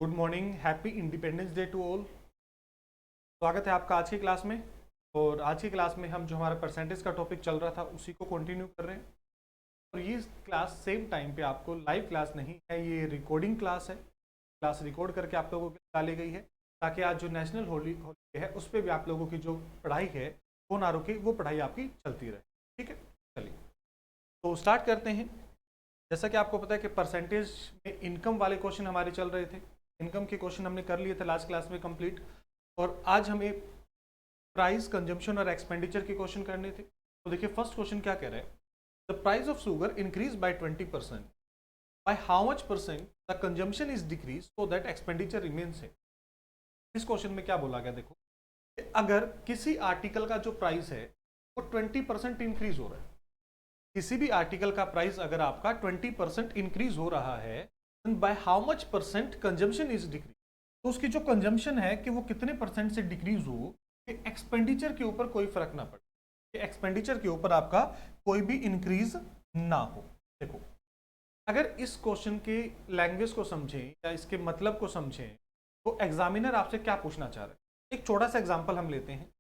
Good morning, happy independence day to all. स्वागत है आपका आज की क्लास में। और आज की क्लास में हम जो हमारा परसेंटेज का टॉपिक चल रहा था उसी को कंटिन्यू कर रहे हैं। और ये क्लास सेम टाइम पे आपको लाइव क्लास नहीं है, ये रिकॉर्डिंग क्लास है। क्लास रिकॉर्ड करके आप लोगों को डाली गई है ताकि आज जो नेशनल हॉलीडे है उस पर भी आप लोगों की जो पढ़ाई है वो ना रुके, वो पढ़ाई आपकी चलती रहे। ठीक है, चलिए तो स्टार्ट करते हैं। जैसा कि आपको पता है कि परसेंटेज में इनकम वाले क्वेश्चन हमारे चल रहे थे। इनकम के क्वेश्चन हमने कर लिए थे लास्ट क्लास में कंप्लीट। और आज हमें प्राइस, कंजम्पशन और एक्सपेंडिचर के क्वेश्चन करने थे। तो देखिए फर्स्ट क्वेश्चन क्या कह रहा है, the price of sugar increase by 20%, bye how much percent the consumption is decrease so that expenditure remains है। इस क्वेश्चन में क्या बोला गया, देखो कि अगर किसी आर्टिकल का जो प्राइस है वो 20% इंक्रीज हो रहा है, किसी भी आर्टिकल का प्राइस अगर आपका 20% इंक्रीज हो रहा है, bye how much percent consumption is decrease, तो उसकी जो कंजम्पशन है कि वो कितने परसेंट से डिक्रीज हो कि एक्सपेंडिचर के ऊपर कोई फर्क ना पड़े, कि एक्सपेंडिचर के ऊपर आपका कोई भी इंक्रीज ना हो। देखो अगर इस क्वेश्चन के लैंग्वेज को समझें या इसके मतलब को समझें तो एग्जामिनर आपसे क्या पूछना चाह रहा है। एक छोटा सा एग्जाम्पल हम लेते हैं।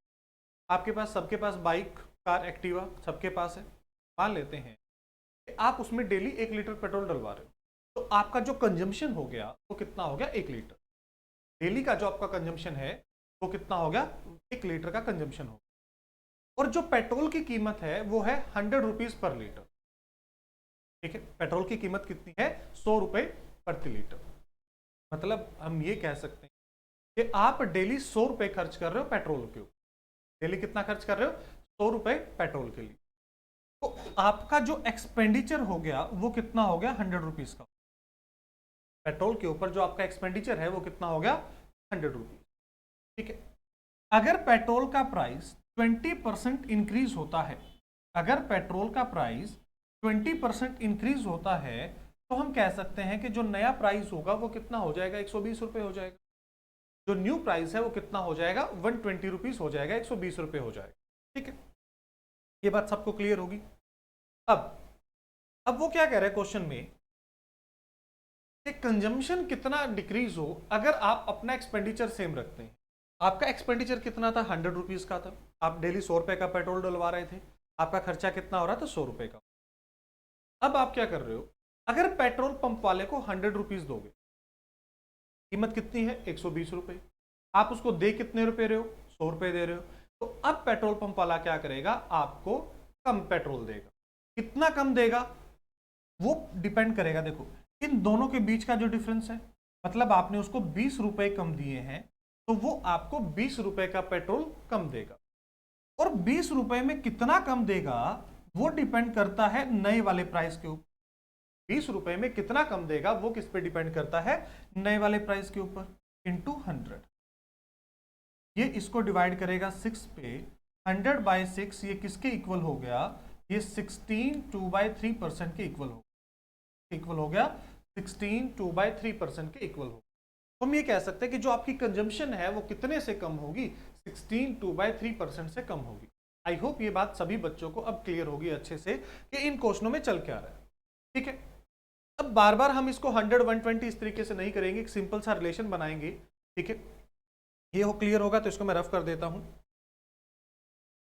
आपके पास, सबके पास बाइक, कार, एक्टिवा सबके पास है। मान लेते हैं कि आप उसमें डेली 1 लीटर पेट्रोल डलवा रहे हो, तो आपका जो कंजम्पशन हो गया वो कितना हो गया, 1 लीटर। डेली का जो आपका कंजम्पशन है वो कितना हो गया, 1 लीटर का कंजम्पशन हो गया। और जो पेट्रोल की कीमत है वो है 100 रुपीज पर लीटर। ठीक है, पेट्रोल की कीमत कितनी है, 100 रुपए प्रति लीटर। मतलब हम ये कह सकते हैं कि आप डेली 100 रुपए खर्च कर रहे हो पेट्रोल के ऊपर। डेली कितना खर्च कर रहे हो, 100 रुपए पेट्रोल के लिए। तो आपका जो एक्सपेंडिचर हो गया वो कितना हो गया, 100 रुपीज का। पेट्रोल के ऊपर जो आपका एक्सपेंडिचर है वो कितना हो गया, 100 रुपीज। ठीक है, अगर पेट्रोल का प्राइस 20% इंक्रीज होता है, अगर पेट्रोल का प्राइस 20% इंक्रीज होता है तो हम कह सकते हैं कि जो नया प्राइस होगा वो कितना हो जाएगा, 120 रुपए हो जाएगा। जो न्यू प्राइस है वो कितना हो जाएगा, 120 रुपीज हो जाएगा, 120 रुपए हो जाएगा। ठीक है, ये बात सबको क्लियर होगी। अब अब वो क्या कह रहे हैं क्वेश्चन में कि कंजम्पशन कितना डिक्रीज हो अगर आप अपना एक्सपेंडिचर सेम रखते हैं। आपका एक्सपेंडिचर कितना था, 100 रुपीज का था। आप डेली 100 रुपए का पेट्रोल डलवा रहे थे, आपका खर्चा कितना हो रहा था, 100 रुपए का। अब आप क्या कर रहे हो, अगर पेट्रोल पंप वाले को 100 रुपीज दोगे, कीमत कितनी है, 120 रुपए। आप उसको दे कितने रुपए रहे हो, 100 रुपए दे रहे हो। तो अब पेट्रोल पंप वाला क्या करेगा, आपको कम पेट्रोल देगा। कितना कम देगा वो डिपेंड करेगा, देखो इन दोनों के बीच का जो डिफरेंस है, मतलब आपने उसको 20 रुपए कम दिए हैं तो वो आपको 20 रुपए का पेट्रोल कम देगा। और 20 रुपए में कितना कम देगा वो डिपेंड करता है नए वाले प्राइस के ऊपर। 20 रुपए में कितना कम देगा वो किस पे डिपेंड करता है, नए वाले प्राइस के ऊपर, इंटू 100। ये इसको डिवाइड करेगा 6 पे, 100/6 ये किसके इक्वल हो गया, ये 16 2/3% के इक्वल हो गया। 16 2/3% के इक्वल हो। तो हम ये कह सकते हैं कि जो आपकी कंजम्पशन है वो कितने से कम होगी, 16 2/3% से कम होगी। आई होप ये बात सभी बच्चों को अब क्लियर होगी अच्छे से कि इन क्वेश्चनों में चल क्या रहा है। ठीक है, अब बार बार हम इसको 100 120 इस तरीके से नहीं करेंगे, एक सिंपल सा रिलेशन बनाएंगे। ठीक है, ये हो क्लियर होगा तो इसको मैं रफ कर देता हूं।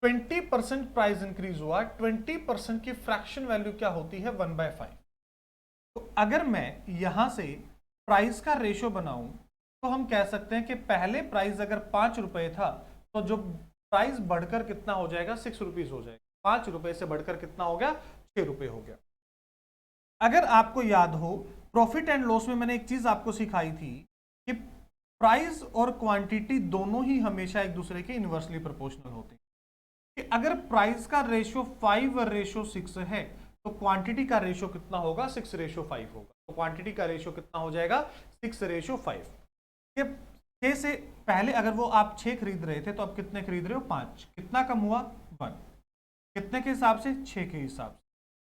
20% प्राइस इंक्रीज हुआ, 20% की फ्रैक्शन वैल्यू क्या होती है, 1/5। तो अगर मैं यहां से प्राइस का रेशियो बनाऊं तो हम कह सकते हैं कि पहले प्राइस अगर 5 रुपए था तो जो प्राइस बढ़कर कितना हो जाएगा, 6 रुपीज हो जाएगा। 5 रुपए से बढ़कर कितना हो गया, 6 रुपए हो गया। अगर आपको याद हो प्रॉफिट एंड लॉस में मैंने एक चीज आपको सिखाई थी कि प्राइस और क्वांटिटी दोनों ही हमेशा एक दूसरे के इनवर्सली प्रोपोर्शनल होते हैं। कि अगर प्राइस का रेशियो 5/6 है तो क्वांटिटी का रेशियो कितना होगा, 6/5 होगा। तो क्वांटिटी का रेशियो कितना हो जाएगा, 6/5। 6 से पहले अगर वो आप 6 खरीद रहे थे तो अब कितने खरीद रहे हो, 5। कितना कम हुआ, 1। कितने के हिसाब से, 6 के हिसाब से।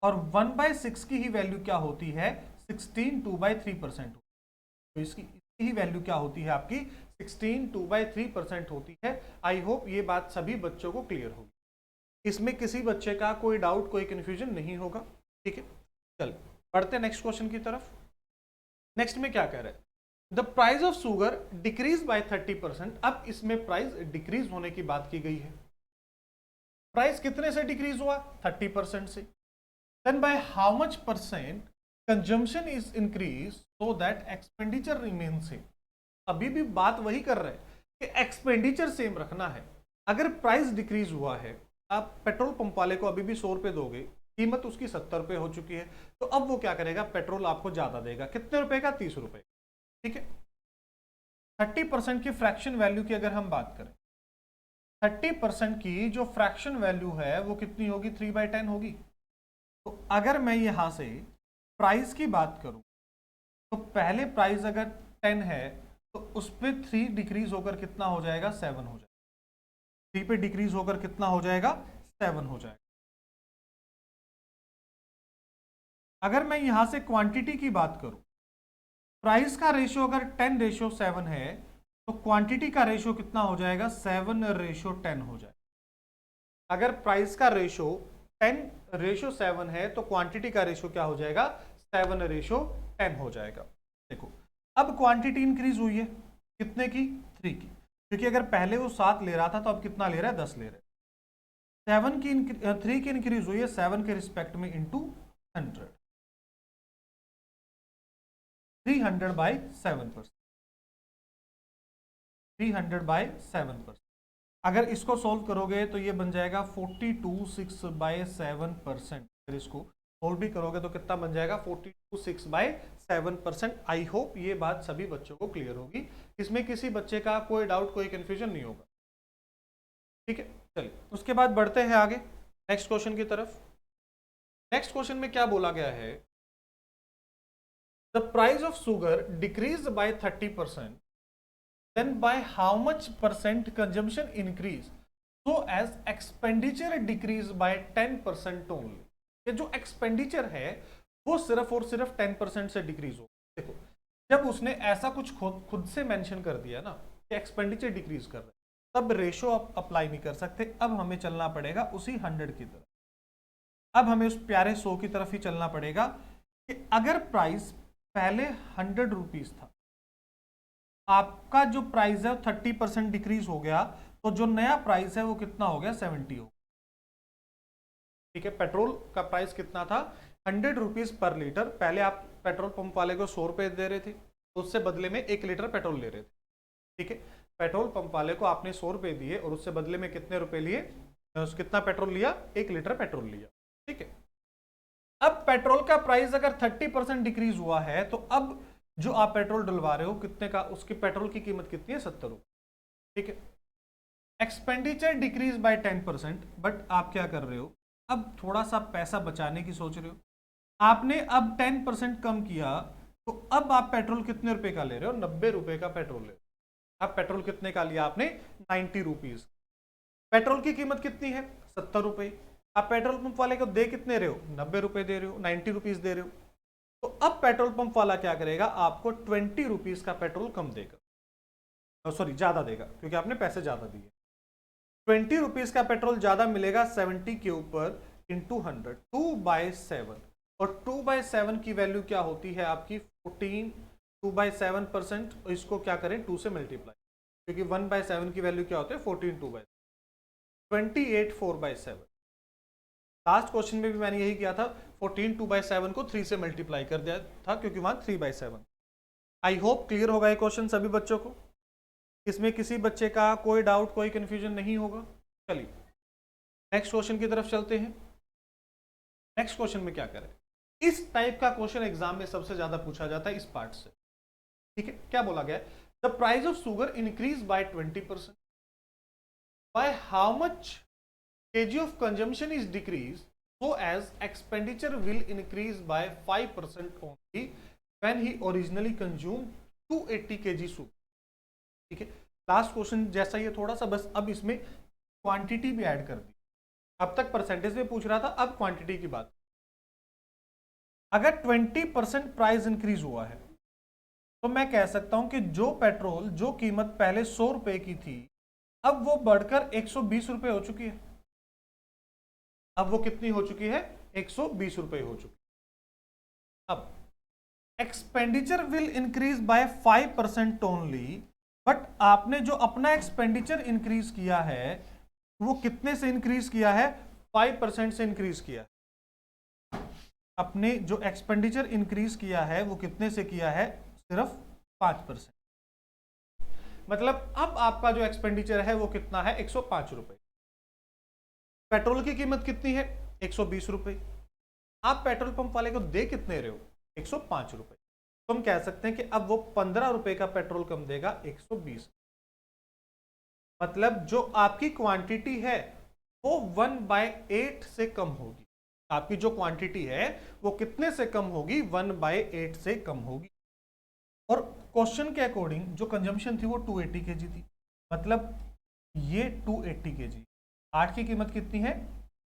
और 1/6 की ही वैल्यू क्या होती है, 16 2/3% तो इसकी ही वैल्यू क्या होती है आपकी, 16 2/3% होती है। आई होप ये बात सभी बच्चों को क्लियर होगी, इसमें किसी बच्चे का कोई डाउट, कोई कंफ्यूजन नहीं होगा। ठीक है, चल बढ़ते नेक्स्ट क्वेश्चन की तरफ। नेक्स्ट में क्या कह रहा है, the price of sugar decrease by 30%। अब इसमें प्राइस डिक्रीज होने की बात की गई है। प्राइस कितने से डिक्रीज हुआ? 30% से। Then by how much percent consumption is increase so that expenditure remain same. अभी भी बात वही कर रहे हैं कि एक्सपेंडिचर सेम रखना है। अगर प्राइस डिक्रीज हुआ है, आप पेट्रोल पंप वाले को अभी भी 100 रुपए दोगे, कीमत उसकी 70 रुपए हो चुकी है, तो अब वो क्या करेगा? पेट्रोल आपको ज्यादा देगा। कितने रुपए का? 30 रुपए। ठीक है। 30% की फ्रैक्शन वैल्यू की अगर हम बात करें, 30% की जो फ्रैक्शन वैल्यू है वो कितनी होगी? 3/10 होगी। तो अगर मैं यहां से प्राइस की बात करूं, तो पहले प्राइस अगर 10 है तो उस पर 3 डिक्रीज होकर कितना हो जाएगा? 7 हो जाएगा। 3 पे डिक्रीज होकर कितना हो जाएगा? 7 हो जाएगा। अगर मैं यहां से क्वांटिटी की बात करूं, प्राइस का रेशियो अगर 10:7 है तो क्वांटिटी का रेशियो कितना हो जाएगा? 7:10 हो जाएगा। अगर प्राइस का रेशियो 10:7 है तो क्वांटिटी का रेशियो क्या हो जाएगा? 7:10 हो जाएगा। देखो, अब क्वांटिटी इंक्रीज हुई है कितने की? 3 की। क्योंकि अगर पहले वो 7 ले रहा था तो अब कितना ले रहा है? 10 ले रहा है। 3 की इंक्रीज हुई है 7 के रिस्पेक्ट में इंटू 100, 300/7%। 300/7%। अगर इसको सोल्व करोगे तो ये बन जाएगा 42/6/7%। अगर इसको सोल्व भी करोगे तो कितना बन जाएगा? 42/6/7%। आई होप ये बात सभी बच्चों को क्लियर होगी, इसमें किसी बच्चे का कोई डाउट, कोई कंफ्यूजन नहीं होगा। ठीक है, चलिए उसके बाद बढ़ते हैं आगे नेक्स्ट क्वेश्चन की तरफ। नेक्स्ट क्वेश्चन में क्या बोला गया है? The price of sugar decrease by 30%, then by how much percent consumption increase so as expenditure decrease by 10% only। ये जो एक्सपेंडिचर है वो सिर्फ और सिर्फ 10% से डिक्रीज हो। देखो, जब उसने ऐसा कुछ खुद से मेंशन कर दिया ना कि एक्सपेंडिचर डिक्रीज कर रहा है, तब रेशो आप अप्लाई नहीं कर सकते। अब हमें चलना पड़ेगा उसी 100 की तरफ। अब हमें उस प्यारे 100 की तरफ ही चलना पड़ेगा कि अगर प्राइस पहले 100 रुपीज था, आपका जो प्राइस है 30% डिक्रीज हो गया, तो जो नया प्राइस है वो कितना हो गया? 70 हो। ठीक है, पेट्रोल का प्राइस कितना था? 100 रुपीज पर लीटर। पहले आप पेट्रोल पंप वाले को 100 रुपए दे रहे थे, उससे बदले में 1 लीटर पेट्रोल ले रहे थे। ठीक है, पेट्रोल पंप वाले को आपने 100 रुपए दिए और उससे बदले में कितने रुपए लिए? कितना पेट्रोल लिया? 1 लीटर पेट्रोल लिया। ठीक है, अब पेट्रोल का प्राइस अगर 30% डिक्रीज हुआ है तो अब जो आप पेट्रोल डलवा रहे हो कितने का? उसकी पेट्रोल की कीमत कितनी है? 70 रुपए। ठीक है, एक्सपेंडिचर डिक्रीज बाय 10%, बट आप क्या कर रहे हो? अब थोड़ा सा पैसा बचाने की सोच रहे हो। आपने अब 10% कम किया, तो अब आप पेट्रोल कितने रुपए का ले रहे हो? 90 रुपए का पेट्रोल ले रहे हो। अब पेट्रोल कितने का लिया आपने? 90 रुपीज। पेट्रोल की कीमत कितनी है? 70 रुपए। आप पेट्रोल पंप वाले को दे कितने रहे हो? 90 रुपए दे रहे हो, 90 रुपीज दे रहे हो। तो अब पेट्रोल पंप वाला क्या करेगा? आपको 20 रुपीज का पेट्रोल कम देगा, सॉरी ज्यादा देगा, क्योंकि आपने पैसे ज्यादा दिए। 20 रुपीज का पेट्रोल ज्यादा मिलेगा 70 के ऊपर इंटू 100, 2/7। और 2/7 की वैल्यू क्या होती है आपकी? 14। 2/7%, इसको क्या करें? 2 से मल्टीप्लाई, क्योंकि 1/7 की वैल्यू क्या होती है? 14 2/7, 28 4/7। लास्ट क्वेश्चन में भी मैंने यही किया था, 14 2/7 को 3 से मल्टीप्लाई कर दिया था, क्योंकि वहां 3/7। आई होप क्लियर होगा ये क्वेश्चन सभी बच्चों को, इसमें किसी बच्चे का कोई डाउट, कोई कंफ्यूजन नहीं होगा। चलिए नेक्स्ट क्वेश्चन की तरफ चलते हैं। नेक्स्ट क्वेश्चन में क्या करें? इस टाइप का क्वेश्चन एग्जाम में सबसे ज्यादा पूछा जाता है इस पार्ट से। ठीक है, क्या बोला गया? The price of sugar increase by 20%, bye how much kg of consumption is decreased so as expenditure will increase by 5% only when he originally consumed 280 kg sugar। ठीक है, लास्ट क्वेश्चन जैसा ये थोड़ा सा, बस अब इसमें क्वांटिटी भी ऐड कर दी। अब तक परसेंटेज में पूछ रहा था, अब क्वांटिटी की बात। अगर 20% प्राइस इंक्रीज हुआ है तो मैं कह सकता हूं कि जो पेट्रोल जो कीमत पहले 100 रुपए की थी, अब वो बढ़कर 120 रुपए हो चुकी है। अब वो कितनी हो चुकी है? 120 रुपए हो चुकी। अब expenditure will increase by 5% only, but आपने जो अपना एक्सपेंडिचर इंक्रीज किया है वो कितने से इंक्रीज किया है? 5% से इंक्रीज किया है। अपने जो एक्सपेंडिचर इंक्रीज किया है वो कितने से किया है? सिर्फ 5%। मतलब अब आपका जो एक्सपेंडिचर है वो कितना है? 105 रुपए। पेट्रोल की कीमत कितनी है? 120 रुपए। आप पेट्रोल पंप वाले को दे कितने रहे हो? 105 रुपए। तो हम कह सकते हैं कि अब वो 15 रुपए का पेट्रोल कम देगा 120। मतलब जो आपकी क्वांटिटी है वो 1/8 से कम होगी। आपकी जो क्वांटिटी है वो कितने से कम होगी? 1/8 से कम होगी। और क्वेश्चन के अकॉर्डिंग जो कंजम्पशन थी वो 280 केजी थी। मतलब ये 280 केजी, 8 की कीमत कितनी है?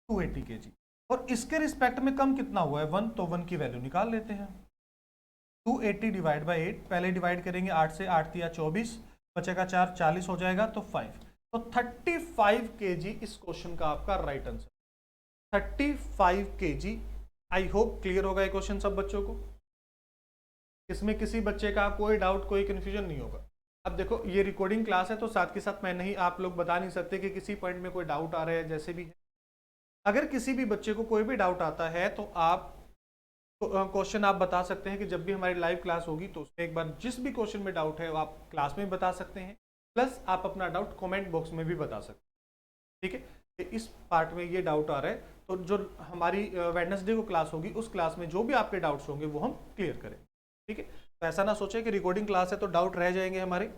280 केजी। और इसके रिस्पेक्ट में कम कितना हुआ है? 1। तो 1 की वैल्यू निकाल लेते हैं। 280 डिवाइड बाई 8, पहले डिवाइड करेंगे 8 से, 8 दिया 24, बचेगा 4, 40 हो जाएगा, तो 5। तो 35 केजी इस क्वेश्चन का आपका right answer. 35 KG. I hope clear होगा ये क्वेश्चन सब बच्चों को। इसमें किसी बच्चे का कोई डाउट, कोई कंफ्यूजन नहीं होगा। अब देखो ये रिकॉर्डिंग क्लास है तो साथ के साथ मैं नहीं, आप लोग बता नहीं सकते कि किसी पॉइंट में कोई डाउट आ रहा है, जैसे भी है। अगर किसी भी बच्चे को कोई भी डाउट आता है तो आप क्वेश्चन आप बता सकते हैं कि जब भी हमारी लाइव क्लास होगी तो उसमें एक बार जिस भी क्वेश्चन में डाउट है वो आप क्लास में बता सकते हैं, प्लस आप अपना डाउट कमेंट बॉक्स में भी बता सकते हैं। ठीक है, इस पार्ट में ये डाउट आ रहा है तो जो हमारी वेडनेसडे को क्लास होगी उस क्लास में जो भी आपके डाउट्स होंगे वो हम क्लियर करेंगे। ठीक है, तो ऐसा ना सोचें कि रिकॉर्डिंग क्लास है तो डाउट रह जाएंगे हमारे।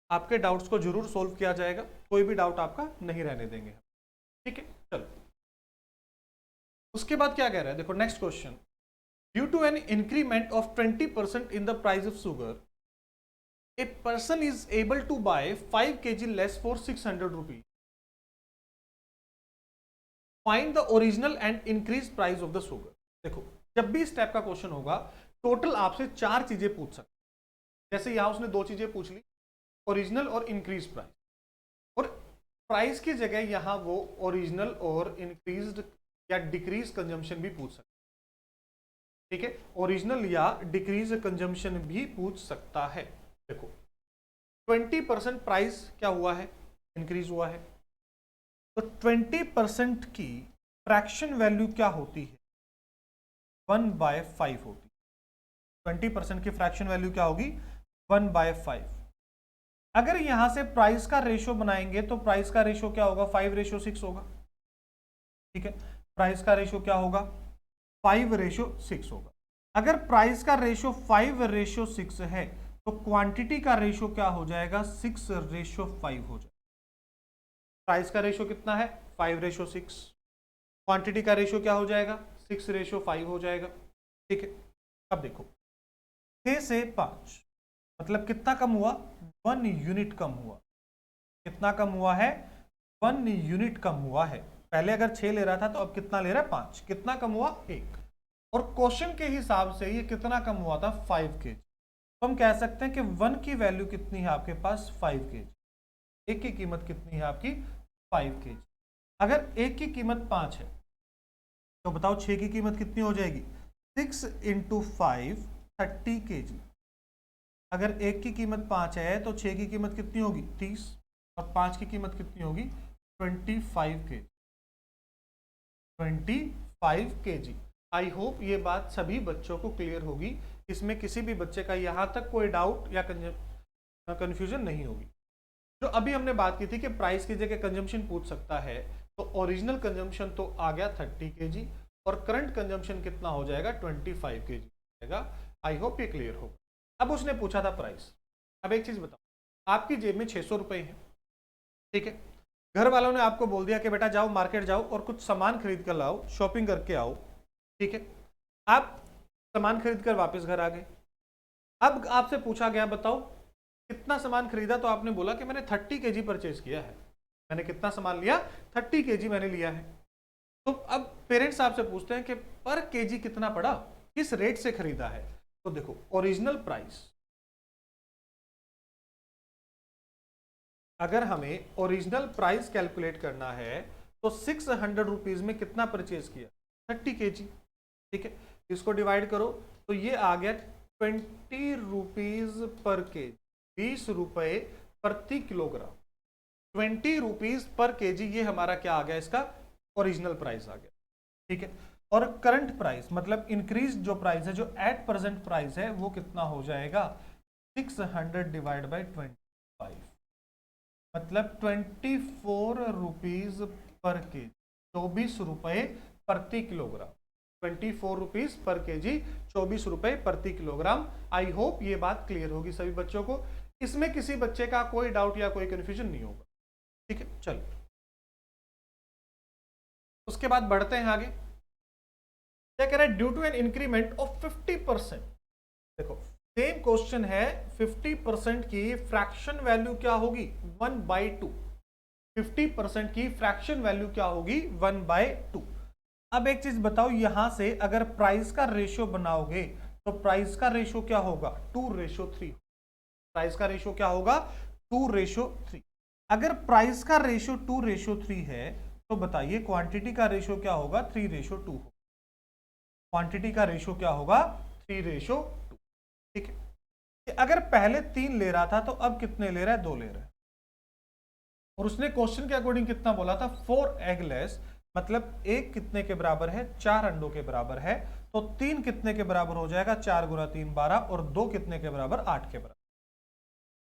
आपके डाउट्स को जरूर सोल्व किया जाएगा, कोई भी डाउट आपका नहीं रहने देंगे। ठीक है, चलो उसके बाद क्या कह रहा है, देखो next question. Due to an increment of 20% in the price of sugar, a person is able to buy 5 kg less for 600 rupees. Find the original and increased price of the sugar. देखो जब भी इस type का question होगा total आपसे 4 चीजें पूछ सकते। जैसे यहां उसने 2 चीजें पूछ ली, ओरिजिनल और इंक्रीज प्राइस। और प्राइस की जगह यहां वो ओरिजिनल और इंक्रीज्ड या डिक्रीज कंजम्पशन भी पूछ सकते। ठीक है, ओरिजिनल या डिक्रीज कंजम्पशन भी पूछ सकता है। देखो 20% प्राइस क्या हुआ है? इंक्रीज हुआ है। तो 20% की फ्रैक्शन वैल्यू क्या होती है? 1/5 होती है। 20% की फ्रैक्शन वैल्यू क्या होगी? 1/5। अगर यहां से प्राइस का रेशो बनाएंगे तो प्राइस का रेशो क्या होगा? 5:6 होगा। ठीक है, प्राइस का रेशो क्या होगा? 5:6 होगा। अगर प्राइस का रेशो 5:6 है तो क्वांटिटी का रेशो क्या हो जाएगा? 6:5 हो जाएगा। प्राइस का रेशो कितना है? 5:6। क्वांटिटी का रेशो क्या हो जाएगा? 6:5 हो जाएगा। ठीक है, अब देखो 6 से 5 मतलब कितना कम हुआ? 1 यूनिट कम हुआ। कितना कम हुआ है? 1 यूनिट कम हुआ है। पहले अगर 6 ले रहा था तो अब कितना ले रहा है? 5। कितना कम हुआ? 1। और क्वेश्चन के हिसाब से ये कितना कम हुआ था? 5 केजी। तो हम कह सकते हैं कि 1 की वैल्यू कितनी है आपके पास? 5 केजी। 1 की कीमत कितनी है आपकी? 5 केजी। अगर 1 की कीमत 5 है तो बताओ 6 की कीमत कितनी हो जाएगी? 6 × 5 30 केजी। अगर 1 की कीमत 5 है तो 6 की कीमत कितनी होगी? 30। और 5 की कीमत कितनी होगी? 25 केजी। 25 केजी। आई होप ये बात सभी बच्चों को क्लियर होगी। इसमें किसी भी बच्चे का यहां तक कोई डाउट या कंफ्यूजन नहीं होगी। जो अभी हमने बात की थी कि प्राइस की जगह कंजम्पशन पूछ सकता है, तो ओरिजिनल कंजम्पशन तो आ गया 30 केजी और करंट कंजम्पशन कितना हो जाएगा? 25 केजी जाएगा। आई होप ये क्लियर होगा। अब उसने पूछा था प्राइस। अब एक चीज बताओ, आपकी जेब में 600 रुपए है। ठीक है, घर वालों ने आपको बोल दिया कि बेटा जाओ मार्केट जाओ और कुछ सामान खरीद कर लाओ, शॉपिंग करके आओ। ठीक है, आप सामान खरीद कर वापस घर आ गए। अब आपसे पूछा गया बताओ कितना सामान खरीदा, तो आपने बोला कि मैंने 30 केजी परचेज किया है। मैंने कितना सामान लिया? 30 केजी मैंने लिया है। तो अब पेरेंट्स आपसे पूछते हैं कि पर केजी कितना पड़ा, किस रेट से खरीदा है। तो देखो ओरिजिनल प्राइस, अगर हमें ओरिजिनल प्राइस कैलकुलेट करना है तो 600 रुपीज में कितना परचेज किया? 30 केजी। ठीक है, इसको डिवाइड करो तो ये आ गया 20 रुपीज पर केजी, 20 रुपए प्रति किलोग्राम। 20 रुपीज पर केजी, ये हमारा क्या आ गया, इसका ओरिजिनल प्राइस आ गया। ठीक है, और करंट प्राइस मतलब इंक्रीज जो प्राइस है, जो एट प्रेजेंट प्राइस है, वो कितना हो जाएगा, 600 डिवाइड बाई 25, मतलब 24 रुपीज पर केजी, 24 रुपए प्रति किलोग्राम। 24 रुपीज पर केजी, 24 रुपए प्रति किलोग्राम। आई होप ये बात क्लियर होगी सभी बच्चों को, इसमें किसी बच्चे का कोई डाउट या कोई कंफ्यूजन नहीं होगा। ठीक है, चलो उसके बाद बढ़ते हैं आगे। क्या कह रहा है, due to an increment of 50%। देखो सेम क्वेश्चन है, 50% की फ्रैक्शन वैल्यू क्या होगी, 1/2। 50% की फ्रैक्शन वैल्यू क्या होगी, 1/2। अब एक चीज बताओ, यहां से अगर प्राइस का रेशियो बनाओगे तो प्राइस का रेशियो क्या होगा, 2:3। प्राइस का रेशियो क्या होगा, 2:3। अगर प्राइस का रेशियो 2:3 है तो बताइए क्वांटिटी का रेशियो क्या होगा, 3:2 होगा। क्वांटिटी का रेशियो क्या होगा, 3:2। ठीक है, अगर पहले 3 ले रहा था तो अब कितने ले रहा है, 2 ले रहा है। और उसने क्वेश्चन के अकॉर्डिंग कितना बोला था, 4 एगलेस, मतलब एक कितने के बराबर है, 4 अंडों के बराबर है। तो 3 कितने के बराबर हो जाएगा, 4 × 3 12, और 2 कितने के बराबर, 8 के बराबर।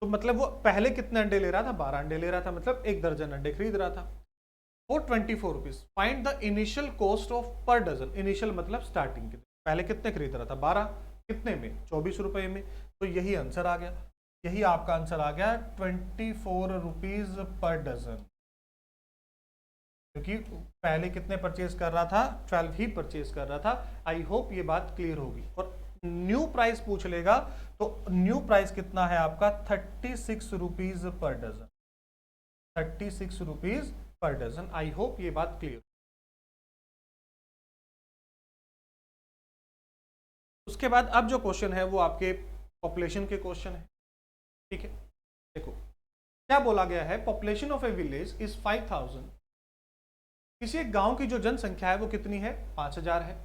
तो मतलब वो पहले कितने अंडे ले रहा था, 12 अंडे ले रहा था, मतलब 1 दर्जन अंडे खरीद रहा था। For 24 rupees find the initial cost of per dozen. Initial मतलब स्टार्टिंग, पहले कितने खरीद रहा था, 12, कितने में, 24 रुपए में। तो यही आंसर आ गया, यही आपका आंसर आ गया, 24 रुपीज पर डजन। क्योंकि पहले कितने परचेज कर रहा था, 12 ही परचेज कर रहा था। आई होप ये बात क्लियर होगी। और न्यू प्राइस पूछ लेगा तो न्यू प्राइस कितना है आपका, 36 rupees per dozen. 36 rupees per dozen. I hope ये बात क्लियर। उसके बाद अब जो क्वेश्चन है वो आपके पॉपुलेशन के क्वेश्चन है। ठीक है, देखो क्या बोला गया है, population of a village is 5000। किसी एक गांव की जो जनसंख्या है वो कितनी है, 5000 है।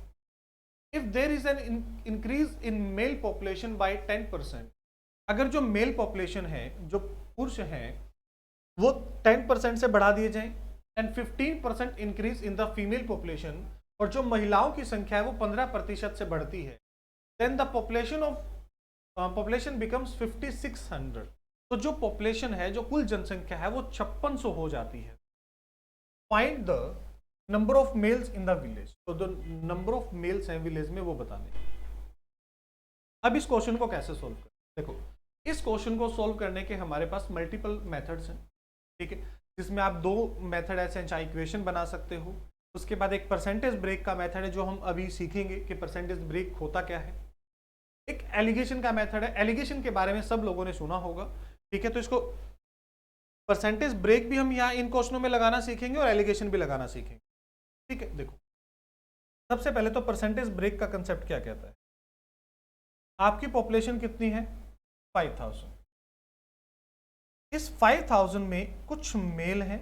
If there is an increase in male population bye 10%, अगर जो मेल पॉपुलेशन है, जो पुरुष हैं, वो 10% से बढ़ा दिए जाएं, and 15% increase in the female population, और जो महिलाओं की संख्या है वो 15% से बढ़ती है, देन द पॉपुलेशन बिकम्स 5600। तो जो पॉपुलेशन है, जो कुल जनसंख्या है, वो 5600 हो जाती है। Find the number of males in the village. तो जो नंबर ऑफ मेल्स हैं विलेज में वो बताने। अब इस क्वेश्चन को कैसे सोल्व करें, देखो इस क्वेश्चन को सोल्व करने के हमारे पास मल्टीपल मेथड्स हैं। ठीक है, जिसमें आप 2 मेथड ऐसे हैं, चाहे इक्वेशन बना सकते हो। उसके बाद एक परसेंटेज ब्रेक का मेथड है, जो हम अभी सीखेंगे कि परसेंटेज ब्रेक होता क्या है। एक एलिगेशन का मेथड है, एलिगेशन के बारे में सब लोगों ने सुना होगा। ठीक है, तो इसको परसेंटेज ब्रेक भी हम यहाँ इन क्वेश्चनों में लगाना सीखेंगे और एलिगेशन भी लगाना सीखेंगे। ठीक है, देखो सबसे पहले तो परसेंटेज ब्रेक का कंसेप्ट क्या कहता है। आपकी पॉपुलेशन कितनी है, 5000। इस 5000 में कुछ मेल हैं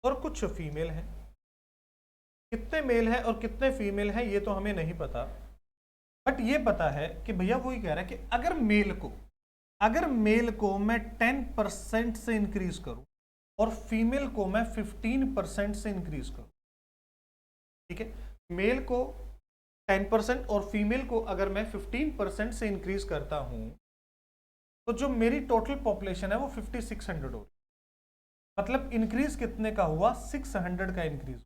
और कुछ फीमेल हैं। कितने मेल हैं और कितने फीमेल हैं ये तो हमें नहीं पता, बट ये पता है कि भैया वो ही कह रहा है कि अगर मेल को मैं 10% से इंक्रीज करूं और फीमेल को मैं 15% से इंक्रीज करूं। ठीक है, मेल को 10% और फीमेल को अगर मैं 15% से इंक्रीज करता हूं तो जो मेरी टोटल पॉपुलेशन है वो 5600 होगी। मतलब इंक्रीज कितने का हुआ, 600 का इंक्रीज।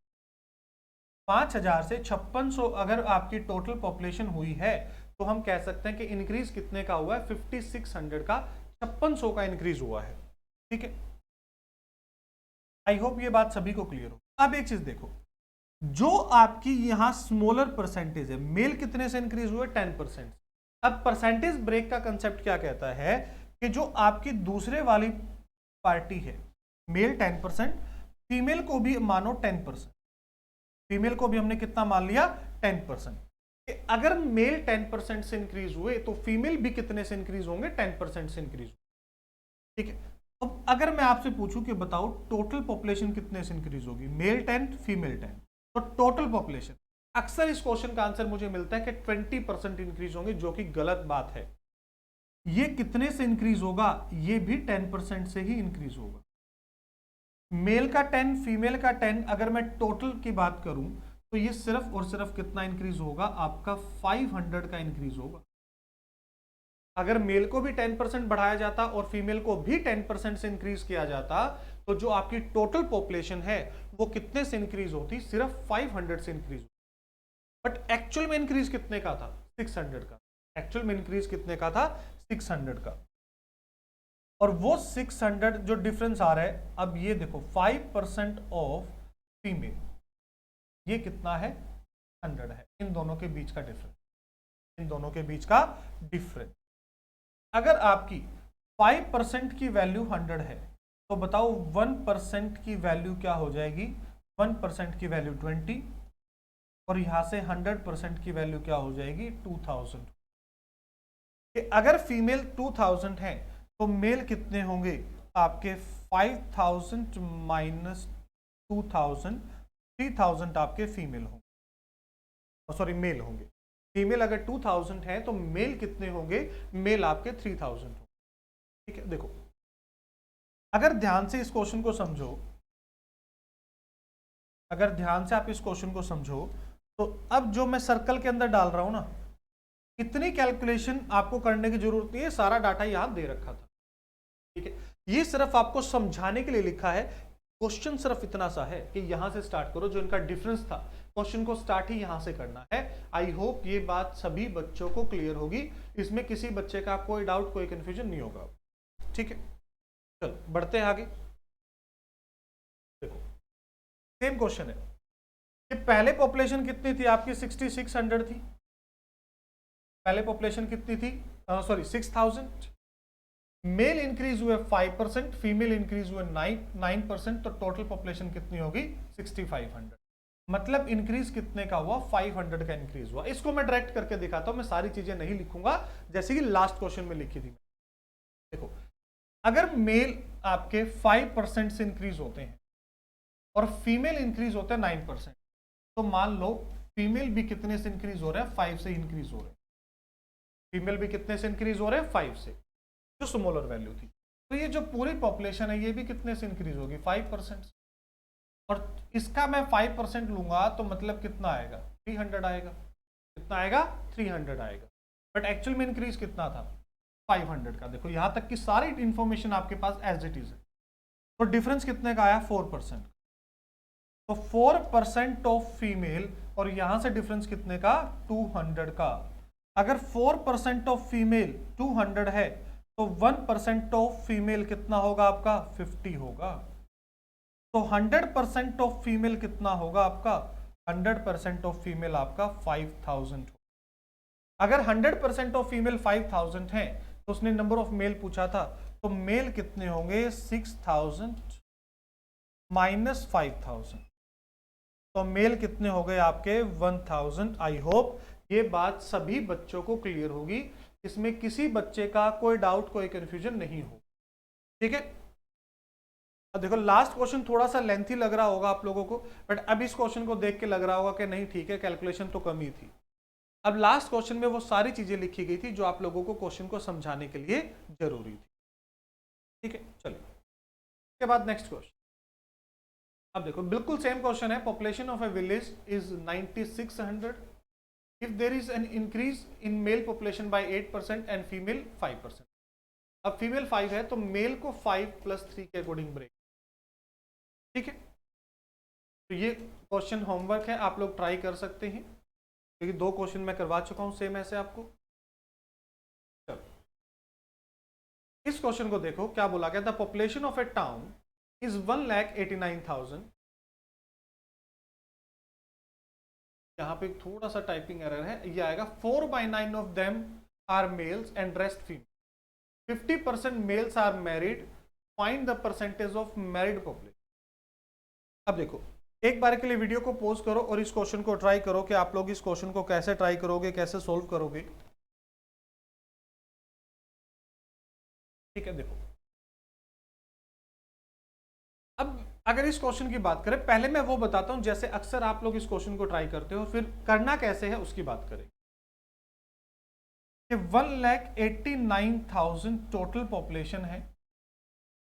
5000 से 5600 अगर आपकी टोटल पॉपुलेशन हुई है तो हम कह सकते हैं कि इंक्रीज कितने का हुआ है, 5600 का, 5600 का इंक्रीज हुआ है। ठीक है, आई होप ये बात सभी को क्लियर हो। अब एक चीज देखो, जो आपकी यहां स्मॉलर परसेंटेज है, मेल कितने से इंक्रीज हुए, 10%। अब परसेंटेज ब्रेक का कंसेप्ट क्या कहता है कि जो आपकी दूसरे वाली पार्टी है, मेल 10%, फीमेल को भी मानो 10%। फीमेल को भी हमने कितना मान लिया, 10%। अगर मेल 10% से इंक्रीज हुए तो फीमेल भी कितने से इंक्रीज होंगे, 10% से इंक्रीज होंगे। ठीक है, अब अगर मैं आपसे पूछूं कि बताओ टोटल पॉपुलेशन कितने से इंक्रीज होगी, मेल 10 फीमेल 10, तो टोटल पॉपुलेशन अक्सर इस क्वेश्चन का आंसर मुझे मिलता है कि 20% इंक्रीज होंगे, जो कि गलत बात है। ये कितने से इंक्रीज होगा? ये भी 10% से ही इंक्रीज होगा। मेल का 10, फीमेल का 10, अगर मैं टोटल की बात करूं तो ये सिर्फ और सिर्फ कितना इंक्रीज होगा? आपका 500 का इंक्रीज होगा। अगर मेल को भी 10% बढ़ाया जाता और फीमेल को भी 10% से इंक्रीज किया जाता, तो जो आपकी टोटल पॉपुलेशन है वो कितने से इंक्रीज होती? सिर्फ 500 से इंक्रीज। बट एक्चुअल में इंक्रीज कितने का था? 600 का। एक्चुअल में इंक्रीज कितने का था? 600 का। और वो 600 जो डिफरेंस आ रहा है, अब ये देखो 5% ऑफ फीमेल, ये कितना है? 100 है। इन दोनों के बीच का डिफरेंस, इन दोनों के बीच का डिफरेंस। अगर आपकी 5% की वैल्यू 100 है, तो बताओ 1% की वैल्यू क्या हो जाएगी? 1% की वैल्यू 20, और यहां से 100% की वैल्यू क्या हो जाएगी? 2000। अगर फीमेल 2000 है तो मेल कितने होंगे आपके? 5000 माइनस 2000, 3000 आपके फीमेल होंगे, सॉरी मेल होंगे। फीमेल अगर 2000 है तो मेल कितने होंगे? मेल आपके 3000 होंगे। ठीक है, देखो अगर ध्यान से इस क्वेश्चन को समझो, अगर ध्यान से आप इस क्वेश्चन को समझो, तो अब जो मैं सर्कल के अंदर डाल रहा हूं ना, इतनी कैलकुलेशन आपको करने की जरूरत नहीं है, सारा डाटा यहां दे रखा था। ठीक है, ये सिर्फ आपको समझाने के लिए लिखा है। क्वेश्चन सिर्फ इतना सा है कि यहां से स्टार्ट करो, जो इनका डिफरेंस था क्वेश्चन को स्टार्ट ही यहां से करना है। आई होप ये बात सभी बच्चों को क्लियर होगी, इसमें किसी बच्चे का कोई डाउट, कोई कंफ्यूजन नहीं होगा। ठीक है, चलो बढ़ते हैं आगे। देखो सेम क्वेश्चन है कि पहले पॉपुलेशन कितनी थी आपकी? 6600 थी। पहले पॉपुलेशन कितनी थी? सॉरी 6000। मेल इंक्रीज हुए 5%, फीमेल इंक्रीज हुए 9%, तो टोटल पॉपुलेशन कितनी होगी? 6500। मतलब इंक्रीज कितने का हुआ? 500 का इंक्रीज हुआ। इसको मैं डायरेक्ट करके दिखाता हूं, मैं सारी चीजें नहीं लिखूंगा जैसे कि लास्ट क्वेश्चन में लिखी थी। देखो अगर मेल आपके 5% से इंक्रीज होते हैं और फीमेल इंक्रीज होते हैं 9%, तो मान लो फीमेल भी कितने से इंक्रीज हो रहे हैं? 5 से इंक्रीज हो रहे हैं। फीमेल भी कितने से इंक्रीज हो रहे हैं? 5 से, जो स्मॉलर वैल्यू थी। तो ये जो पूरी पॉपुलेशन है ये भी कितने से इंक्रीज होगी? 5%। और इसका मैं 5% लूंगा तो मतलब कितना आएगा? 300 आएगा। कितना आएगा? 300 आएगा। बट एक्चुअल में इंक्रीज कितना था? 500 का। देखो यहां तक की सारी इंफॉर्मेशन आपके पास एज इट इज है। तो डिफरेंस कितने का आया? 4%। तो 4% ऑफ फीमेल, और यहां से डिफरेंस कितने का? 200 का। अगर 4% ऑफ फीमेल 200 है, तो 1% ऑफ फीमेल कितना होगा आपका? 50 होगा। तो 100% ऑफ फीमेल कितना होगा आपका? 100% ऑफ फीमेल आपका 5000। अगर 100% ऑफ फीमेल 5000 है, तो उसने नंबर ऑफ मेल पूछा था, तो मेल कितने होंगे? 6000 माइनस 5000, तो मेल कितने हो गए आपके? 1000। आई होप ये बात सभी बच्चों को क्लियर होगी, इसमें किसी बच्चे का कोई डाउट, कोई कंफ्यूजन नहीं हो। ठीक है, अब देखो लास्ट क्वेश्चन थोड़ा सा लेंथी लग रहा होगा आप लोगों को, बट अब इस क्वेश्चन को देख के लग रहा होगा कि नहीं ठीक है, कैलकुलेशन तो कम ही थी। अब लास्ट क्वेश्चन में वो सारी चीजें लिखी गई थी जो आप लोगों को क्वेश्चन को समझाने के लिए जरूरी थी। ठीक है, चलिए इसके बाद नेक्स्ट क्वेश्चन। अब देखो बिल्कुल सेम क्वेश्चन है। Population of a village is 9600 if there is an increase in male population by 8% and female 5%। अब फीमेल 5 है तो मेल को 5 + 3 के अकॉर्डिंग ब्रेक। ठीक है, तो ये क्वेश्चन होमवर्क है, आप लोग ट्राई कर सकते हैं, क्योंकि 2 क्वेश्चन मैं करवा चुका हूं सेम ऐसे आपको। चलो इस क्वेश्चन को देखो, क्या बोला गया? The population of A town is 1,89,000। यहां पे थोड़ा सा टाइपिंग एरर है, ये आएगा 4/9 of them are males and rest female. 50% males are married, find the percentage of married population. अब देखो एक बार के लिए वीडियो को पॉज करो और इस क्वेश्चन को ट्राई करो कि आप लोग इस क्वेश्चन को कैसे ट्राई करोगे, कैसे सोल्व करोगे। ठीक है, देखो अब अगर इस क्वेश्चन की बात करें, पहले मैं वो बताता हूं जैसे अक्सर आप लोग इस क्वेश्चन को ट्राई करते हो, फिर करना कैसे है उसकी बात करें। 1,89,000 टोटल पॉपुलेशन है।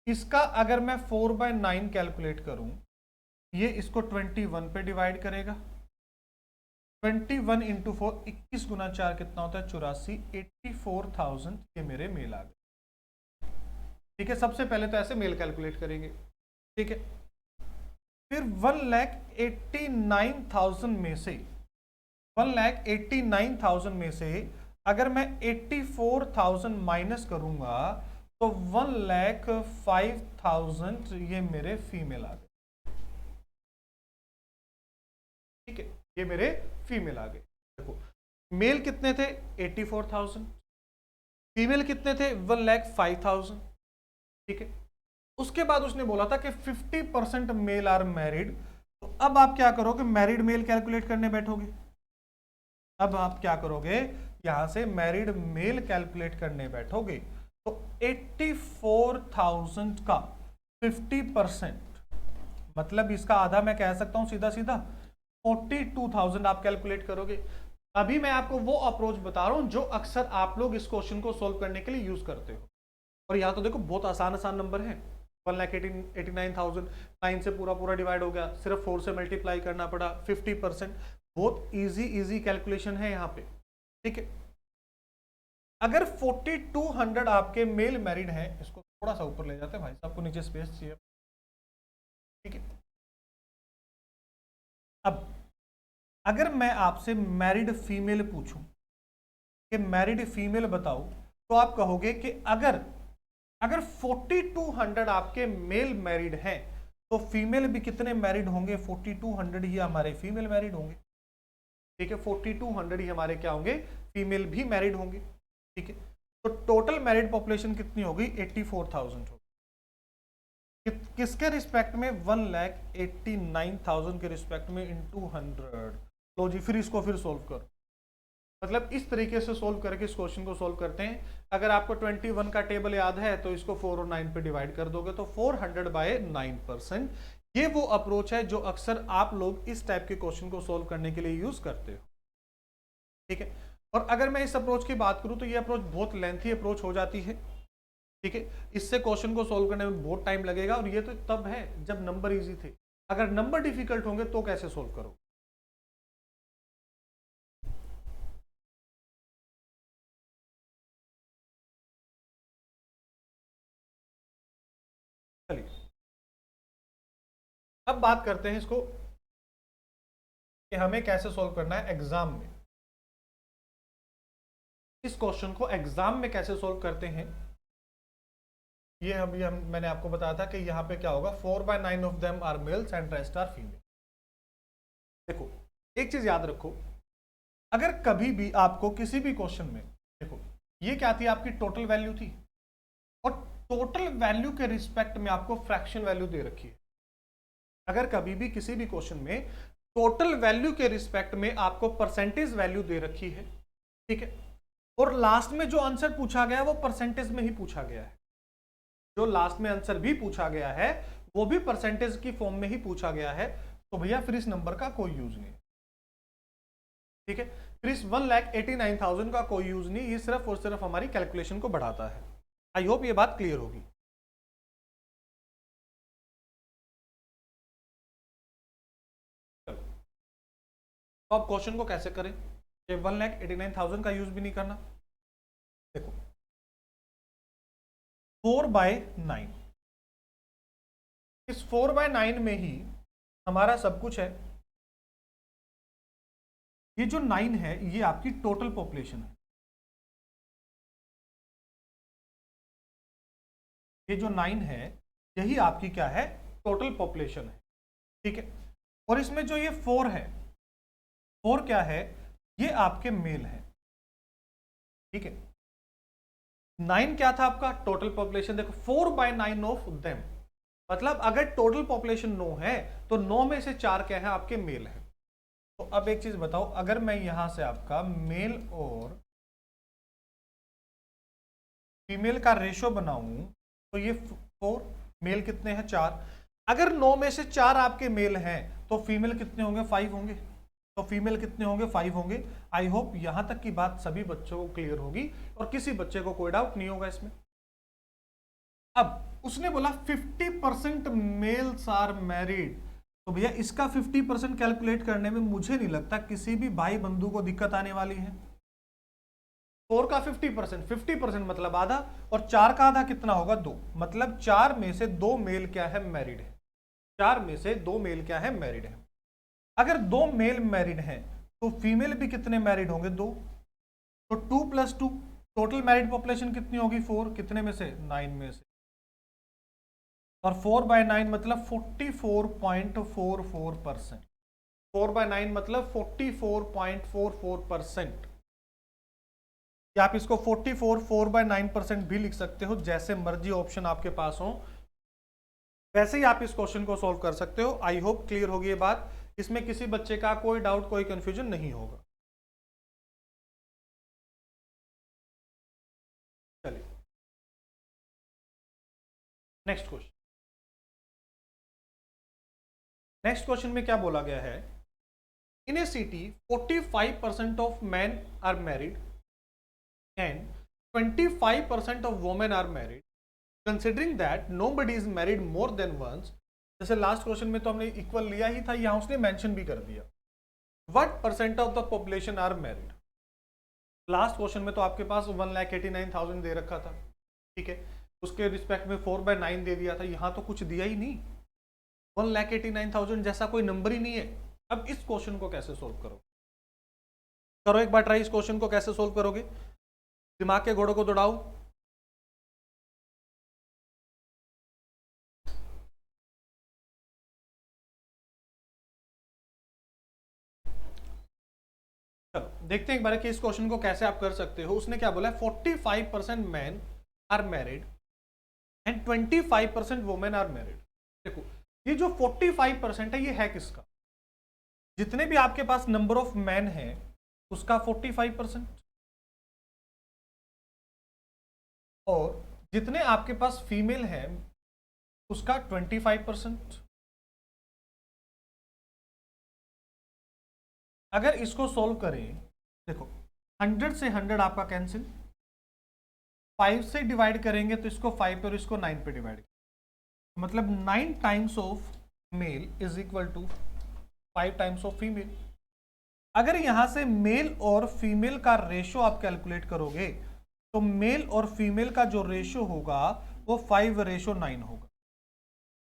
इसका अगर मैं 4/9 कैलकुलेट करूं, ये इसको 21 पे डिवाइड करेगा। 21 इंटू 4, 21 गुना 4 कितना होता है 84। 84,000 ये मेरे मेल आ गए। ठीक है, सबसे पहले तो ऐसे मेल कैलकुलेट करेंगे। ठीक है, फिर 1,89,000 में से 1,89,000 में से अगर मैं 84,000 माइनस करूंगा तो 1,05,000 ये मेरे फीमेल आ गए। ठीक है, ये मेरे फीमेल आ गए। देखो, मेल कितने थे 84,000, फीमेल कितने थे 1,05,000। ठीक है, उसके बाद उसने बोला था कि 50% मेल आर मैरिड। तो अब आप क्या करोगे, मैरिड मेल कैलकुलेट करने बैठोगे। अब आप क्या करोगे, यहां से मैरिड मेल कैलकुलेट करने बैठोगे तो 84,000 का 50%, मतलब इसका आधा मैं कह सकता हूं सीधा सीधा 42,000 आप कैलकुलेट करोगे। अभी मैं आपको वो अप्रोच बता रहा हूं जो अक्सर आप लोग इस क्वेश्चन को सोल्व करने के लिए यूज करते हो। और यहां तो देखो बहुत आसान आसान नंबर है। 1,89,000 9 से पूरा पूरा डिवाइड हो गया, सिर्फ 4 से मल्टीप्लाई करना पड़ा। 50%, बहुत इजी कैलकुलेशन है यहाँ पे। ठीक है, अगर 4200 आपके मेल मैरिड हैं, इसको थोड़ा सा ऊपर ले जाते हैं भाई साहब को, नीचे स्पेस चाहिए। ठीक है, अब अगर मैं आपसे मैरिड फीमेल पूछूं कि मैरिड फीमेल बताओ, तो आप कहोगे कि अगर 4200 आपके मेल मैरिड हैं तो फीमेल भी कितने मैरिड होंगे, 4200 ही हमारे फीमेल मैरिड होंगे। ठीक है, 4200 ही हमारे क्या होंगे, फीमेल भी मैरिड होंगे। ठीक है, तो टोटल मैरिड पॉपुलेशन कितनी होगी 84,000 होगी। किसके रिस्पेक्ट में 1,89,000 के रिस्पेक्ट में इंटू 100। लो जी, फिर इसको फिर सोल्व करो। मतलब इस तरीके से सोल्व करके इस क्वेश्चन को सोल्व करते हैं। अगर आपको 21 का टेबल याद है तो इसको 4 और 9 पे डिवाइड कर दोगे तो 400/9%। ये वो अप्रोच है जो अक्सर आप लोग इस टाइप के क्वेश्चन को सोल्व करने के लिए यूज करते हो। ठीक है, और अगर मैं इस अप्रोच की बात करूं तो ये अप्रोच बहुत लेंथी अप्रोच हो जाती है। ठीक है, इससे क्वेश्चन को सोल्व करने में बहुत टाइम लगेगा, और ये तो तब है जब नंबर इजी थे। अगर नंबर डिफिकल्ट होंगे तो कैसे सोल्व करो। चलिए, अब बात करते हैं इसको कि हमें कैसे सोल्व करना है एग्जाम में। इस क्वेश्चन को एग्जाम में कैसे सोल्व करते हैं, ये मैंने आपको बताया था कि यहाँ पे क्या होगा, 4/9 of them are males and rest are female. देखो, एक चीज याद रखो, अगर कभी भी आपको किसी भी क्वेश्चन में, देखो ये क्या थी, आपकी टोटल वैल्यू थी, और टोटल वैल्यू के रिस्पेक्ट में आपको फ्रैक्शन वैल्यू दे रखी है। अगर कभी भी किसी भी क्वेश्चन में टोटल वैल्यू के रिस्पेक्ट में आपको परसेंटेज वैल्यू दे रखी है, ठीक है, और लास्ट में जो आंसर पूछा गया है वो परसेंटेज में ही पूछा गया है, जो लास्ट में आंसर भी पूछा गया है वो भी परसेंटेज की फॉर्म में ही पूछा गया है, तो भैया फिर इस नंबर का कोई यूज नहीं। ठीक है, फिर इस 1,89,000 का कोई यूज नहीं, ये सिर्फ और सिर्फ हमारी कैलकुलेशन को बढ़ाता है। आई होप ये बात क्लियर होगी। तो अब क्वेश्चन को कैसे करें, 1,89,000 का यूज भी नहीं करना। देखो 4/9, इस 4/9 में ही हमारा सब कुछ है। ये जो 9 है ये आपकी टोटल पॉपुलेशन है। ये जो 9 है यही आपकी क्या है, टोटल पॉपुलेशन है। ठीक है, और इसमें जो ये 4 है, 4 क्या है, ये आपके मेल है। ठीक है, 9 क्या था आपका, टोटल पॉपुलेशन। देखो 4/9 ऑफ देम, मतलब अगर टोटल पॉपुलेशन 9 है तो 9 में से 4 क्या है, आपके मेल है। तो अब एक चीज बताओ, अगर मैं यहां से आपका मेल और फीमेल का रेशो बनाऊं तो ये 4, मेल कितने हैं 4। अगर 9 में से 4 आपके मेल हैं तो फीमेल कितने होंगे? 5 होंगे। तो फीमेल कितने होंगे? 5 होंगे। आई होप यहां तक की बात सभी बच्चों को क्लियर होगी और किसी बच्चे को कोई डाउट नहीं होगा इसमें। अब उसने बोला 50% मेल्स आर मैरिड, तो भैया इसका 50% कैलकुलेट करने में मुझे नहीं लगता किसी भी भाई बंधु को दिक्कत आने वाली है। 4 का 50% मतलब आधा, और 4 का आधा कितना होगा? 2, मतलब 4 में से 2 मेल क्या है? मैरिड है। 4 में से 2 मेल क्या है? मैरिड है। अगर 2 मेल मैरिड हैं तो फीमेल भी कितने मैरिड होंगे? 2। तो 2 + 2 टोटल मैरिड पॉपुलेशन कितनी होगी? 4। कितने में से? 9 में से। और 4/9 मतलब 44.44%। 4/9 मतलब 44.44%। या आप इसको 4/9% भी लिख सकते हो, जैसे मर्जी ऑप्शन आपके पास हो वैसे ही आप इस क्वेश्चन को सॉल्व कर सकते हो। आई होप क्लियर होगी ये बात, इसमें किसी बच्चे का कोई डाउट, कोई कंफ्यूजन नहीं होगा। चलिए नेक्स्ट क्वेश्चन। नेक्स्ट क्वेश्चन में क्या बोला गया है? In a city 45% of man are married and 25% of women are married, considering that nobody is married more than once. जैसे लास्ट क्वेश्चन में तो हमने इक्वल लिया ही था, यहां उसने मेंशन भी कर दिया। What percent of the population are married? Last question में तो आपके पास 1,89,000 दे रखा था, ठीक है, उसके रिस्पेक्ट में 4/9 दे दिया था। यहां तो कुछ दिया ही नहीं, 1,89,000 जैसा कोई नंबर ही नहीं है। अब इस क्वेश्चन को कैसे सोल्व करो? करो एक बार ट्राई, इस क्वेश्चन को कैसे सोल्व करोगे? दिमाग के घोड़ों को दौड़ाओ। चलो देखते हैं एक बार कि इस क्वेश्चन को कैसे आप कर सकते हो। उसने क्या बोला है? 45% man are married and 25% women are married. देखो ये जो 45% है ये है किसका? जितने भी आपके पास नंबर ऑफ मैन है उसका 45%, और जितने आपके पास फीमेल है उसका 25%। अगर इसको सोल्व करें, देखो 100 से 100 आपका कैंसिल, 5 से डिवाइड करेंगे तो इसको 5 पे और इसको 9 पे डिवाइड, मतलब 9 times of male is equal to 5 times of female. अगर यहां से मेल और फीमेल का रेशो आप कैलकुलेट करोगे तो मेल और फीमेल का जो रेशो होगा वो 5:9 होगा।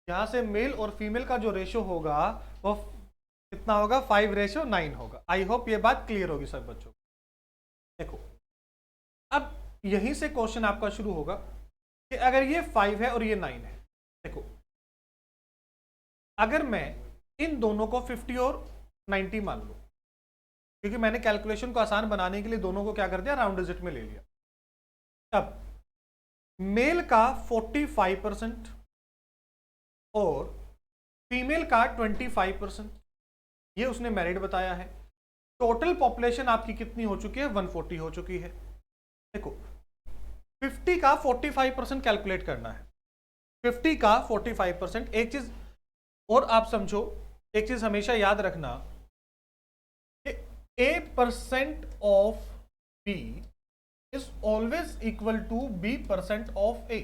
यहां से मेल और फीमेल का जो रेशो होगा वो कितना होगा? 5:9 होगा। आई होप ये बात क्लियर होगी सब बच्चों को। देखो अब यहीं से क्वेश्चन आपका शुरू होगा कि अगर ये 5 है और ये 9 है, देखो अगर मैं इन दोनों को 50 और 90 मान लूं, क्योंकि मैंने कैलकुलेशन को आसान बनाने के लिए दोनों को क्या कर दिया? राउंड डिजिट में ले लिया। अब मेल का 45% और फीमेल का 25%, ये उसने मैरिड बताया है। टोटल पॉपुलेशन आपकी कितनी हो चुकी है? 140 हो चुकी है। देखो 50 का 45% कैलकुलेट करना है। 50 का 45%, एक चीज और आप समझो, एक चीज हमेशा याद रखना कि A% of B is always equal to B% of A।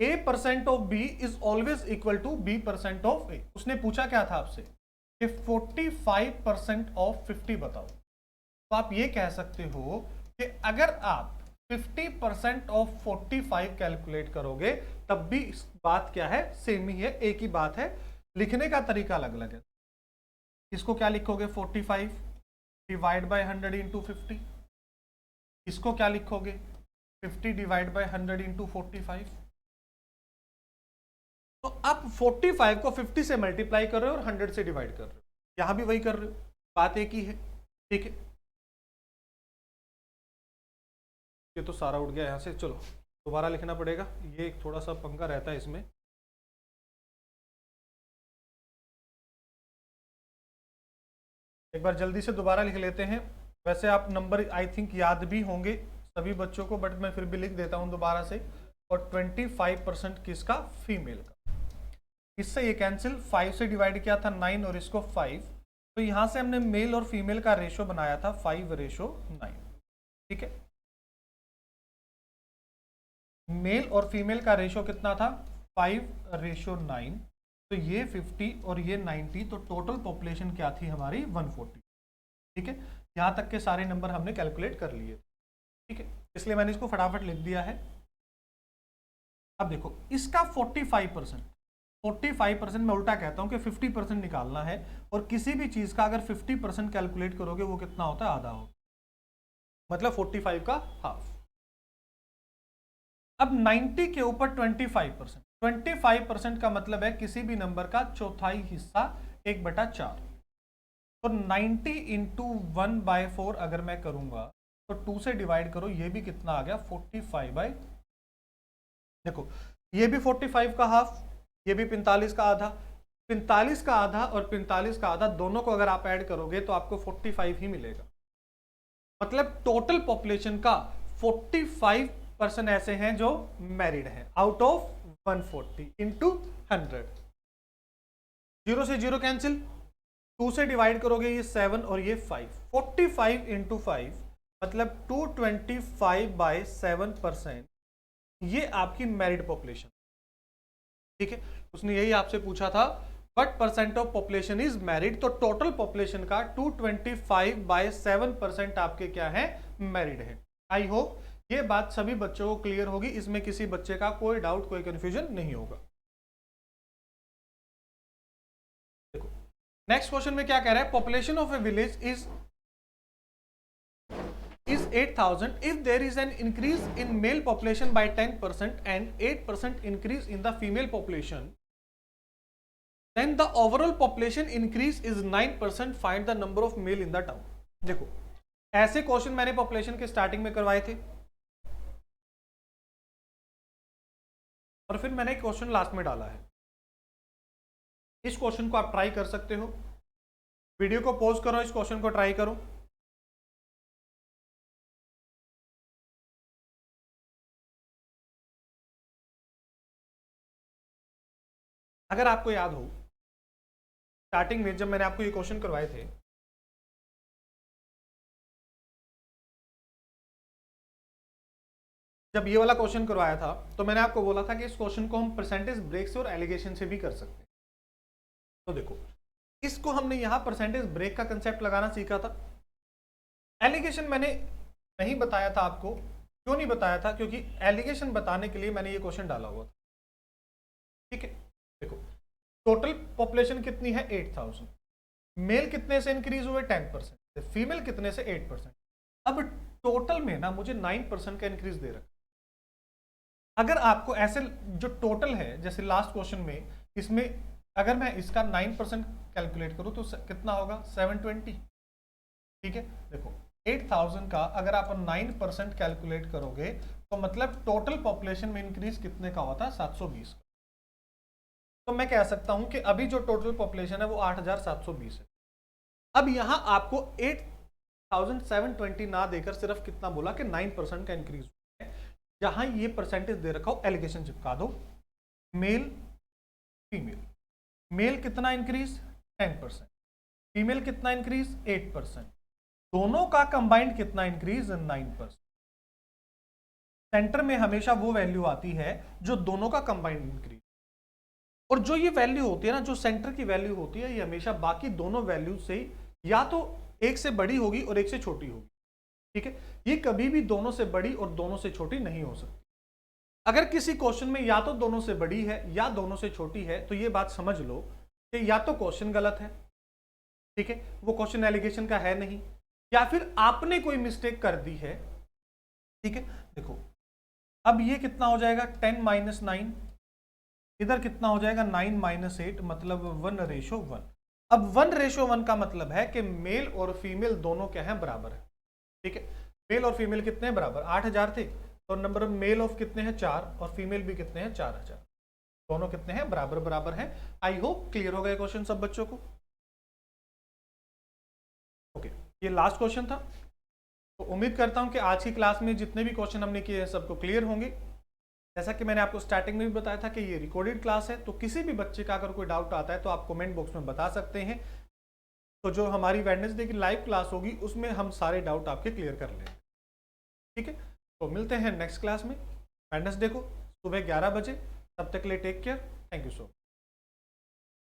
A% of B is always equal to B% of A। उसने पूछा क्या था आपसे कि 45% ऑफ 50 बताओ, तो आप ये कह सकते हो कि अगर आप 50% ऑफ 45 कैलकुलेट करोगे तब भी इस बात क्या है? सेम ही है, एक ही बात है, लिखने का तरीका अलग अलग है। इसको क्या लिखोगे? 45 डिवाइड बाय 100 इंटू 50। इसको क्या लिखोगे? 50 डिवाइड बाय 100 इंटू 45। तो आप 45 को 50 से मल्टीप्लाई कर रहे हो और 100 से डिवाइड कर रहे हो, यहां भी वही कर रहे हो, बात एक ही है, ठीक है। ये तो सारा उठ गया यहां से, चलो दोबारा लिखना पड़ेगा, ये थोड़ा सा पंगा रहता है इसमें। एक बार जल्दी से दोबारा लिख लेते हैं। वैसे आप नंबर आई थिंक याद भी होंगे सभी बच्चों को, बट मैं फिर भी लिख देता हूं दोबारा से। और 25% किसका? फीमेल का। इससे ये कैंसिल, 5 से डिवाइड किया था 9 और इसको 5, तो यहां से हमने मेल और फीमेल का रेशो बनाया था 5:9। ठीक है, मेल और फीमेल का रेशो कितना था 5:9, तो ये 50 और ये 90, तो टोटल पॉपुलेशन क्या थी हमारी 140। ठीक है, यहां तक के सारे नंबर हमने कैलकुलेट कर लिए। ठीक है, इसलिए मैंने इसको फटाफट लिख दिया है। अब देखो इसका 45% मैं उल्टा कहता हूं कि 50% निकालना है, और किसी भी चीज का अगर 50% कैलकुलेट करोगे वो कितना होता है, आधा होगा, मतलब 45 का हाफ। अब 90 के ऊपर 25% का मतलब है किसी भी नंबर का चौथाई हिस्सा 1/4। तो 90 इंटू 1/4 अगर मैं करूंगा तो 2 से डिवाइड करो, ये भी कितना आ गया 45 देखो ये भी 45 का हाफ, ये भी 45 का आधा। 45 का आधा और 45 का आधा दोनों को अगर आप ऐड करोगे तो आपको 45 ही मिलेगा। मतलब टोटल पॉपुलेशन का 45% ऐसे हैं जो मैरिड हैं आउट ऑफ 140 इंटू 100। 0 से 0 कैंसिल, 2 से डिवाइड करोगे ये 7 और ये 5, 45 इंटू 5 मतलब 225/7%, ये आपकी मैरिड पॉपुलेशन। ठीक है, उसने यही आपसे पूछा था what percent of population is married, तो टोटल पॉपुलेशन का 225/7% आपके क्या है, मैरिड है। आई होप ये बात सभी बच्चों को क्लियर होगी, इसमें किसी बच्चे का कोई डाउट कोई कंफ्यूजन नहीं होगा। देखो नेक्स्ट क्वेश्चन में क्या कह रहा है, population of a village is 8,000 if there is an increase in male population by 10% and 8% increase in the female population, then the overall population increase is 9%, find the number of male in the town। देखो ऐसे question मैंने population के starting में करवाए थे और फिर मैंने एक क्वेश्चन लास्ट में डाला है। इस क्वेश्चन को आप ट्राई कर सकते हो, वीडियो को पॉज करो, इस क्वेश्चन को ट्राई करो। अगर आपको याद हो स्टार्टिंग में जब मैंने आपको ये क्वेश्चन करवाए थे, जब ये वाला क्वेश्चन करवाया था तो मैंने आपको बोला था कि इस क्वेश्चन को हम परसेंटेज ब्रेक से और एलिगेशन से भी कर सकते हैं। तो देखो इसको हमने यहां परसेंटेज ब्रेक का कंसेप्ट लगाना सीखा था। एलिगेशन मैंने नहीं बताया था आपको, क्यों नहीं बताया था, क्योंकि एलिगेशन बताने के लिए मैंने ये क्वेश्चन डाला हुआ था। ठीक है, देखो टोटल पॉपुलेशन कितनी है 8,000, मेल कितने से इंक्रीज हुए 10%, फीमेल कितने से 8%। अब टोटल में ना मुझे 9% का इंक्रीज दे रहा है। अगर आपको ऐसे जो टोटल है जैसे लास्ट क्वेश्चन में, इसमें अगर मैं इसका 9% कैलकुलेट करूं तो कितना होगा 720। ठीक है, देखो 8,000 का अगर आप 9% कैलकुलेट करोगे तो मतलब टोटल पॉपुलेशन में इंक्रीज कितने का होता है 720 का। तो मैं कह सकता हूं कि अभी जो टोटल पॉपुलेशन है वो 8,720 है। अब यहां आपको 8,720 ना देकर सिर्फ कितना बोला कि 9% का इंक्रीज हुआ है। जहां ये परसेंटेज दे रखा हो एलिगेशन चिपका दो, मेल फीमेल, मेल कितना इंक्रीज 10%, फीमेल कितना इंक्रीज 8%, दोनों का कंबाइंड कितना इंक्रीज 9%। सेंटर में हमेशा वो वैल्यू आती है जो दोनों का कंबाइंड इंक्रीज, और जो ये वैल्यू होती है ना, जो सेंटर की वैल्यू होती है, ये हमेशा बाकी दोनों वैल्यू से या तो एक से बड़ी होगी और एक से छोटी होगी। ठीक है, ये कभी भी दोनों से बड़ी और दोनों से छोटी नहीं हो सकती। अगर किसी क्वेश्चन में या तो दोनों से बड़ी है या दोनों से छोटी है तो ये बात समझ लो कि या तो क्वेश्चन गलत है, ठीक है, वो क्वेश्चन एलिगेशन का है नहीं, या फिर आपने कोई मिस्टेक कर दी है। ठीक है, देखो अब ये कितना हो जाएगा 10 - 9, इधर कितना हो जाएगा 9 - 8, मतलब 1:1। अब 1:1 का मतलब है कि मेल और फीमेल दोनों क्या है, बराबर है। ठीक है, मेल और फीमेल कितने हैं, बराबर। 8,000 थे तो नंबर मेल ऑफ कितने हैं 4, और फीमेल भी कितने हैं 4,000, दोनों कितने हैं, बराबर बराबर हैं। आई होप क्लियर हो गए क्वेश्चन सब बच्चों को। ओके, ये लास्ट क्वेश्चन था, तो उम्मीद करता हूं कि आज की क्लास में जितने भी क्वेश्चन हमने किए हैं सबको क्लियर होंगे। जैसा कि मैंने आपको स्टार्टिंग में भी बताया था कि ये रिकॉर्डेड क्लास है, तो किसी भी बच्चे का अगर कोई डाउट आता है तो आप कमेंट बॉक्स में बता सकते हैं। तो जो हमारी वेडनेसडे की लाइव क्लास होगी उसमें हम सारे डाउट आपके क्लियर कर लेंगे। ठीक है, तो मिलते हैं नेक्स्ट क्लास में वेडनेसडे को सुबह 11 बजे। तब तक के लिए take care. Thank you so much.